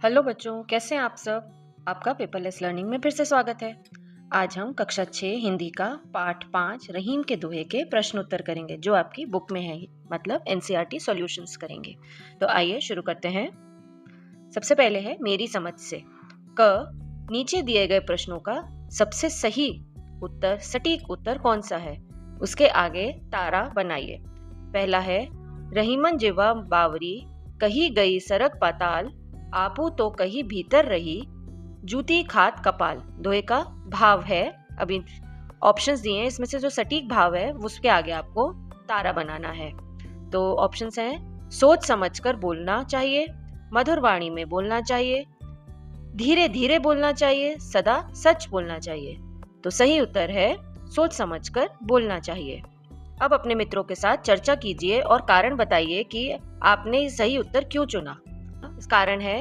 Hello बच्चों, कैसे हैं आप सब। आपका पेपरलेस लर्निंग में फिर से स्वागत है। आज हम कक्षा 6 हिंदी का पाठ 5 रहीम के दोहे के प्रश्न उत्तर करेंगे जो आपकी बुक में है, मतलब एनसीईआरटी सॉल्यूशंस करेंगे। तो आइए शुरू करते हैं। सबसे पहले है मेरी समझ से। क नीचे दिए गए प्रश्नों का सबसे सही उत्तर, सटीक उत्तर कौन सा है, उसके आगे तारा बनाइए। पहला है रहीमन जिवा बावरी, कही गई सरग पाताल, आपू तो कहीं भीतर रही, जूती खात कपाल। दोहे का भाव है, अभी ऑप्शंस दिए हैं, इसमें से जो सटीक भाव है उसके आगे आपको तारा बनाना है। तो ऑप्शंस हैं सोच समझकर बोलना चाहिए, मधुर वाणी में बोलना चाहिए, धीरे धीरे बोलना चाहिए, सदा सच बोलना चाहिए। तो सही उत्तर है सोच समझकर बोलना चाहिए। अब अपने मित्रों के साथ चर्चा कीजिए और कारण बताइए कि आपने सही उत्तर क्यों चुना। कारण है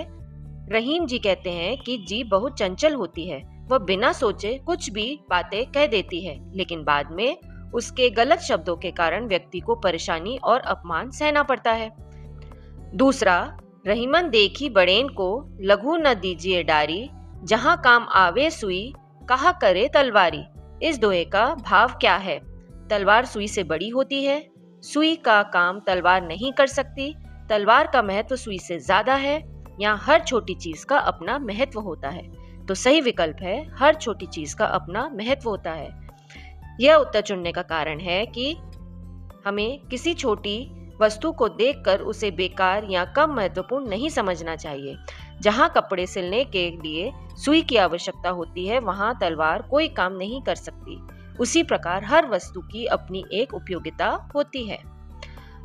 रहीम जी कहते हैं कि जीभ बहुत चंचल होती है, वह बिना सोचे कुछ भी बातें कह देती है, लेकिन बाद में उसके गलत शब्दों के कारण व्यक्ति को परेशानी और अपमान सहना पड़ता है। दूसरा, रहीमन देखी बड़ेन को, लघु न दीजिए डारी, जहां काम आवे सुई, कहा करे तलवारी। इस दोहे का भाव क्या है। तलवार सुई से बड़ी होती है, सुई का काम तलवार नहीं कर सकती, तलवार का महत्व सुई से ज्यादा है, यहाँ हर छोटी चीज का अपना महत्व होता है। तो सही विकल्प है हर छोटी चीज का अपना महत्व होता है। यह उत्तर चुनने का कारण है कि हमें किसी छोटी वस्तु को देखकर उसे बेकार या कम महत्वपूर्ण नहीं समझना चाहिए। जहाँ कपड़े सिलने के लिए सुई की आवश्यकता होती है, वहाँ तलवार कोई काम नहीं कर सकती। उसी प्रकार हर वस्तु की अपनी एक उपयोगिता होती है।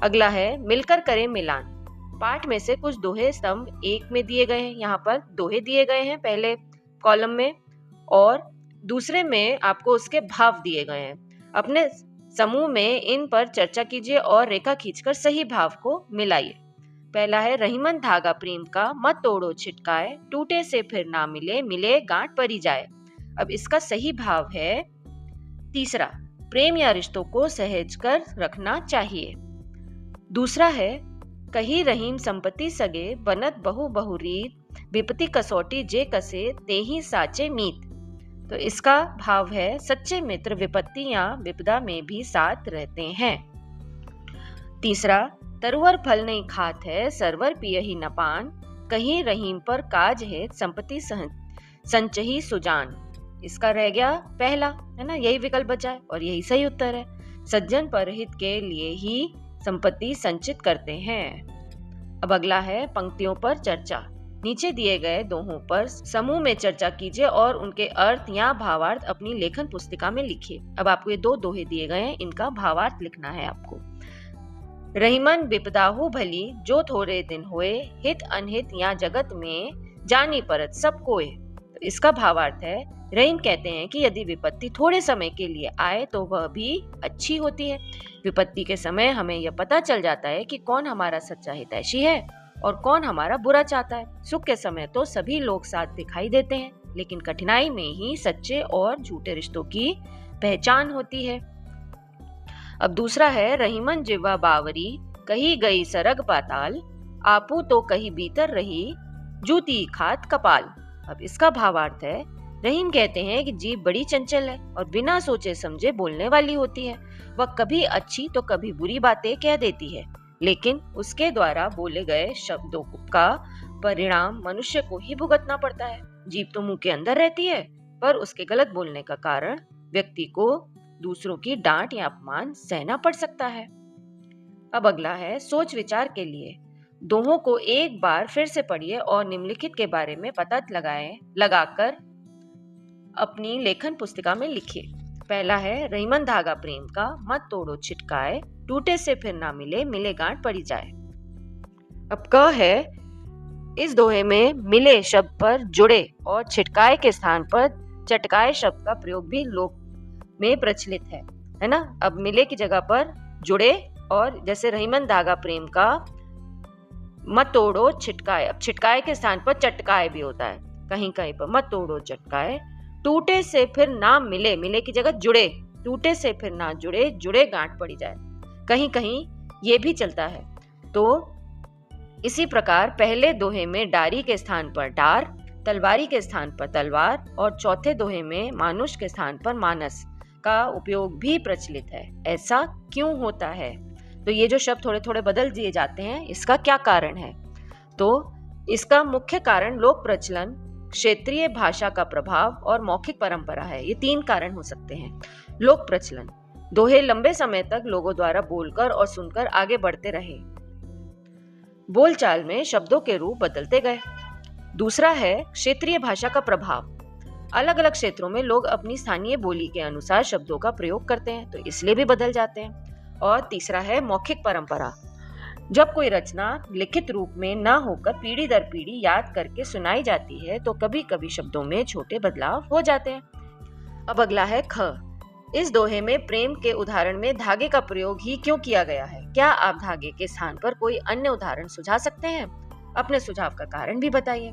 अगला है मिलकर करें मिलान। पाठ में से कुछ दोहे स्तंभ एक में दिए गए हैं, यहाँ पर दोहे दिए गए हैं पहले कॉलम में, और दूसरे में आपको उसके भाव दिए गए हैं। अपने समूह में इन पर चर्चा कीजिए और रेखा खींचकर सही भाव को मिलाइए। पहला है रहीमन धागा प्रेम का, मत तोड़ो छिटकाए, टूटे से फिर ना मिले, मिले गांठ परी जाए। अब इसका सही भाव है तीसरा, प्रेम या रिश्तों को सहेज कर रखना चाहिए। दूसरा है कही रहीम संपत्ति सगे, बनत बहु बहु रीत, विपत्ति कसौटी जे कसे, तेहि साचे मीत। तो इसका भाव है सच्चे मित्र विपत्ति या विपदा में भी साथ रहते हैं। तीसरा, तरुवर फल नहीं खात है, सरवर पियहि न पान, कहीं रहीम पर काज है, संपत्ति संचही सुजान। इसका रह गया पहला, है ना, यही विकल्प बचा है और यही सही उत्तर है। सज्जन परहित के लिए ही संपत्ति संचित करते हैं। अब अगला है पंक्तियों पर चर्चा। नीचे दिए गए दोहों पर समूह में चर्चा कीजिए और उनके अर्थ या भावार्थ अपनी लेखन पुस्तिका में लिखिए। अब आपको ये दो दोहे दिए गए हैं, इनका भावार्थ लिखना है आपको। रहीमन विपदाहु भली, जो थोड़े दिन होए, हित अनहित या जगत में जानी परत सब कोय। तो इसका भावार्थ है रहीम कहते हैं कि यदि विपत्ति थोड़े समय के लिए आए तो वह भी अच्छी होती है। विपत्ति के समय हमें यह पता चल जाता है कि कौन हमारा सच्चा हितैषी है और कौन हमारा बुरा चाहता है। सुख के समय तो सभी लोग साथ दिखाई देते हैं, लेकिन कठिनाई में ही सच्चे और झूठे रिश्तों की पहचान होती है। अब दूसरा है रहीमन जिवा बावरी, कही गई सरग पाताल, आपू तो कहीं भीतर रही, जूती खात कपाल। अब इसका भावार्थ है रहीम कहते हैं कि जीभ बड़ी चंचल है और बिना सोचे समझे बोलने वाली होती है। वह कभी अच्छी तो कभी बुरी बातें कह देती है, लेकिन उसके द्वारा बोले गए शब्दों का परिणाम मनुष्य को ही भुगतना पड़ता है। जीभ तो मुंह के अंदर रहती है, पर उसके गलत बोलने का कारण व्यक्ति को दूसरों की डांट या अपमान सहना पड़ सकता है। अब अगला है सोच विचार के लिए। दोहों को एक बार फिर से पढ़िए और निम्नलिखित के बारे में पता लगाकर अपनी लेखन पुस्तिका में लिखिए। पहला है रहीमन धागा प्रेम का, मत तोड़ो छिटकाए, टूटे से फिर ना मिले, मिले गांठ पड़ी जाए। अब क है इस दोहे में मिले शब्द पर जुड़े और छिटकाए के स्थान पर चटकाए शब्द का प्रयोग भी लोक में प्रचलित है ना। अब मिले की जगह पर जुड़े, और जैसे रहीमन धागा प्रेम का, मत तोड़ो छिटकाए, अब छिटकाए के स्थान पर चटकाए भी होता है कहीं कहीं पर, मत तोड़ो चटकाए, टूटे से फिर ना मिले, मिले की जगह जुड़े, टूटे से फिर ना जुड़े, जुड़े गांठ पड़ी जाए, कहीं कहीं ये भी चलता है। तो इसी प्रकार पहले दोहे में डारी के स्थान पर डार, तलवारी के स्थान पर तलवार और चौथे दोहे में मानुष के स्थान पर मानस का उपयोग भी प्रचलित है। ऐसा क्यों होता है? तो ये जो शब्द थोड़े थोड़े बदल दिए जाते हैं, इसका क्या कारण है? तो इसका मुख्य कारण लोक प्रचलन, क्षेत्रीय भाषा का प्रभाव और मौखिक परंपरा है। ये 3 कारण हो सकते हैं। लोक प्रचलन, दोहे लंबे समय तक लोगों द्वारा बोलकर और सुनकर आगे बढ़ते रहे, बोलचाल में शब्दों के रूप बदलते गए। दूसरा है क्षेत्रीय भाषा का प्रभाव, अलग अलग क्षेत्रों में लोग अपनी स्थानीय बोली के अनुसार शब्दों का प्रयोग करते हैं, तो इसलिए भी बदल जाते हैं। और तीसरा है मौखिक परंपरा, जब कोई रचना लिखित रूप में न होकर पीढ़ी दर पीढ़ी याद करके सुनाई जाती है, तो कभी कभी शब्दों में छोटे बदलाव हो जाते हैं। अब अगला है ख। इस दोहे में प्रेम के उदाहरण में धागे का प्रयोग ही क्यों किया गया है? क्या आप धागे के स्थान पर कोई अन्य उदाहरण सुझा सकते हैं? अपने सुझाव का कारण भी बताइए।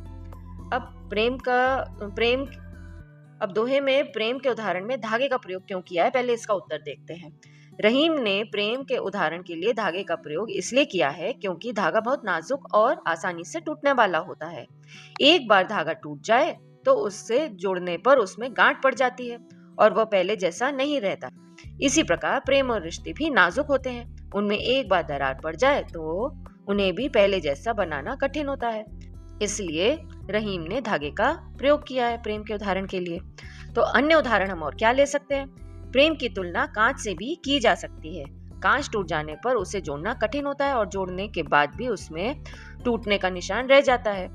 अब दोहे में प्रेम के उदाहरण में धागे का प्रयोग क्यों किया है, पहले इसका उत्तर देखते हैं। रहीम ने प्रेम के उदाहरण के लिए धागे का प्रयोग इसलिए किया है क्योंकि धागा बहुत नाजुक और आसानी से टूटने वाला होता है। एक बार धागा टूट जाए तो उससे जोड़ने पर उसमें गांठ पड़ जाती है और वह पहले जैसा नहीं रहता। इसी प्रकार प्रेम और रिश्ते भी नाजुक होते हैं, उनमें एक बार दरार पड़ जाए तो उन्हें भी पहले जैसा बनाना कठिन होता है। इसलिए रहीम ने धागे का प्रयोग किया है प्रेम के उदाहरण के लिए। तो अन्य उदाहरण हम और क्या ले सकते हैं? प्रेम की तुलना कांच से भी की जा सकती है। कांच टूट जाने पर उसे जोड़ना कठिन होता है और जोड़ने के बाद भी उसमें टूटने का निशान रह जाता है।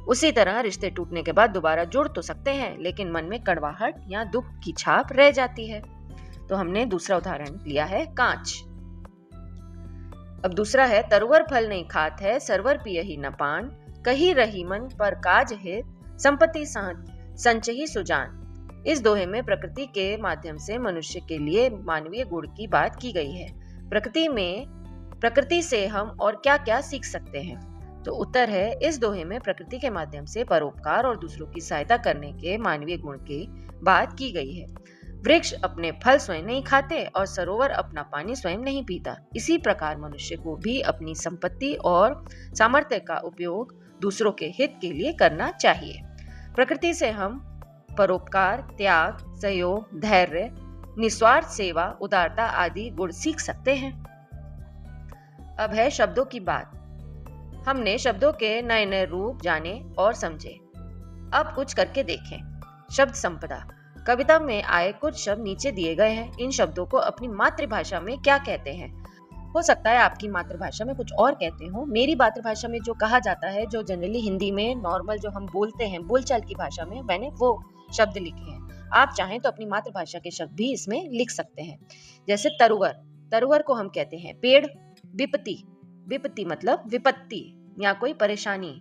उसी तरह रिश्ते टूटने के बाद दोबारा जुड़ तो सकते हैं, लेकिन मन में कड़वाहट या दुख की छाप रह जाती है। तो हमने दूसरा उदाहरण लिया है कांच। अब दूसरा है तरुवर फल नहीं खात है, सरवर पियहि न पान, कही रहीमन पर काज है, संपत्ति संचही सुजान। इस दोहे में प्रकृति के माध्यम से मनुष्य के लिए मानवीय गुण की बात की गई है। प्रकृति से हम और क्या क्या सीख सकते हैं? तो उत्तर है, इस दोहे में प्रकृति के माध्यम से परोपकार और दूसरों की सहायता करने के मानवीय गुण की बात की गई है। वृक्ष अपने फल स्वयं नहीं खाते और सरोवर अपना पानी स्वयं नहीं पीता। इसी प्रकार मनुष्य को भी अपनी संपत्ति और सामर्थ्य का उपयोग दूसरों के हित के लिए करना चाहिए। प्रकृति से हम परोपकार, त्याग, सहयोग, धैर्य, निस्वार्थ सेवा, उदारता आदि गुण सीख सकते हैं। अब है शब्दों की बात। हमने शब्दों के नए नए रूप जाने और समझे। अब कुछ करके देखें। शब्द संपदा। कविता में आए कुछ शब्द नीचे दिए गए हैं। इन शब्दों को अपनी मातृभाषा में क्या कहते हैं? हो सकता है आपकी मातृभाषा में कुछ और कहते हो। मेरी मातृभाषा में जो कहा जाता है, जो जनरली हिंदी में नॉर्मल जो हम बोलते हैं बोलचाल की भाषा में, मैंने वो शब्द लिखे हैं। आप चाहें तो अपनी मातृभाषा के शब्द भी इसमें लिख सकते हैं। जैसे तरुवर, तरुवर को हम कहते हैं पेड़। विपत्ति, विपत्ति मतलब विपत्ति या कोई परेशानी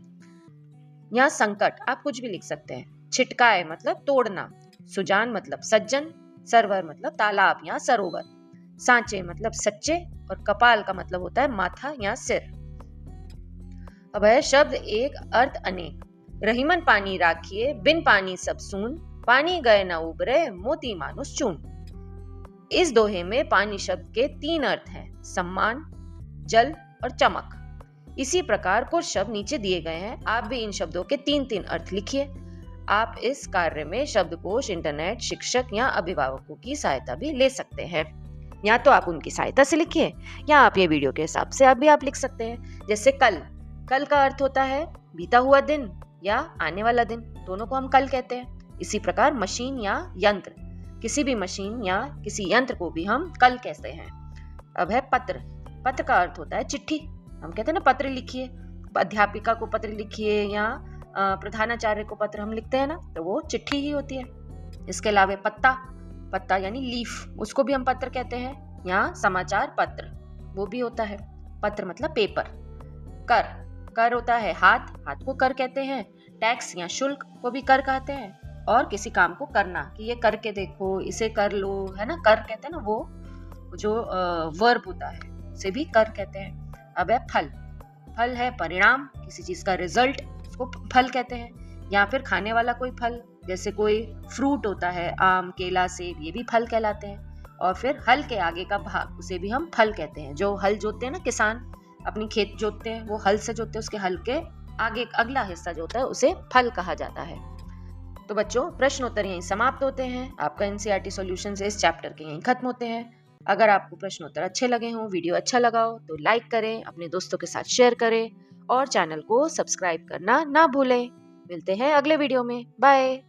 या संकट, आप कुछ भी लिख सकते हैं। छिटकाए मतलब तोड़ना। सुजान मतलब सज्जन। सरवर मतलब तालाब या सरोवर। सांचे मतलब सच्चे और कपाल का मतलब होता है माथा या सिर। अब है शब्द एक अर्थ अनेक। रहीमन पानी राखिए, बिन पानी सब सून, पानी गए न उबरे, मोती मानुष चून। इस दोहे में पानी शब्द के 3 अर्थ हैं, सम्मान, जल और चमक। इसी प्रकार कुछ शब्द नीचे दिए गए हैं। आप भी इन शब्दों के 3-3 अर्थ लिखिए। आप इस कार्य में शब्दकोश, इंटरनेट, शिक्षक या अभिभावकों की सहायता भी ले सकते हैं। या तो आप उनकी सहायता से लिखिए या आप ये वीडियो के हिसाब से आप लिख सकते हैं। जैसे कल, कल का अर्थ होता है बीता हुआ दिन या आने वाला दिन, दोनों को हम कल कहते हैं। इसी प्रकार मशीन या यंत्र, किसी भी मशीन या किसी यंत्र को भी हम कल कहते हैं। अब है पत्र। पत्र का अर्थ होता है चिट्ठी। हम कहते हैं ना पत्र लिखिए, अध्यापिका को पत्र लिखिए या प्रधानाचार्य को पत्र हम लिखते हैं ना, तो वो चिट्ठी ही होती है। इसके अलावा पत्ता, पत्ता यानी लीफ, उसको भी हम पत्र कहते हैं। या समाचार पत्र वो भी होता है। पत्र मतलब पेपर। कर, कर होता है हाथ, हाथ को कर कहते हैं। टैक्स या शुल्क को भी कर कहते हैं। और किसी काम को करना कि ये करके देखो, इसे कर लो, है ना, कर कहते हैं ना, वो जो वर्ब होता है उसे भी कर कहते हैं। अब है फल। फल है परिणाम, किसी चीज का रिजल्ट, उसको फल कहते हैं। या फिर खाने वाला कोई फल, जैसे कोई फ्रूट होता है, आम, केला, सेब, ये भी फल कहलाते हैं। और फिर हल के आगे का भाग, उसे भी हम फल कहते हैं। जो हल जोतते हैं ना किसान, अपनी खेत जोतते हैं वो हल से जोतते हैं, उसके हल के आगे अगला हिस्सा जो होता है उसे फल कहा जाता है। तो बच्चों प्रश्नोत्तर यहीं समाप्त होते हैं। आपका एनसीईआरटी सॉल्यूशन इस चैप्टर के यहीं खत्म होते हैं। अगर आपको प्रश्नोत्तर अच्छे लगे हों, वीडियो अच्छा लगा हो तो लाइक करें, अपने दोस्तों के साथ शेयर करें और चैनल को सब्सक्राइब करना ना भूलें। मिलते हैं अगले वीडियो में। बाय।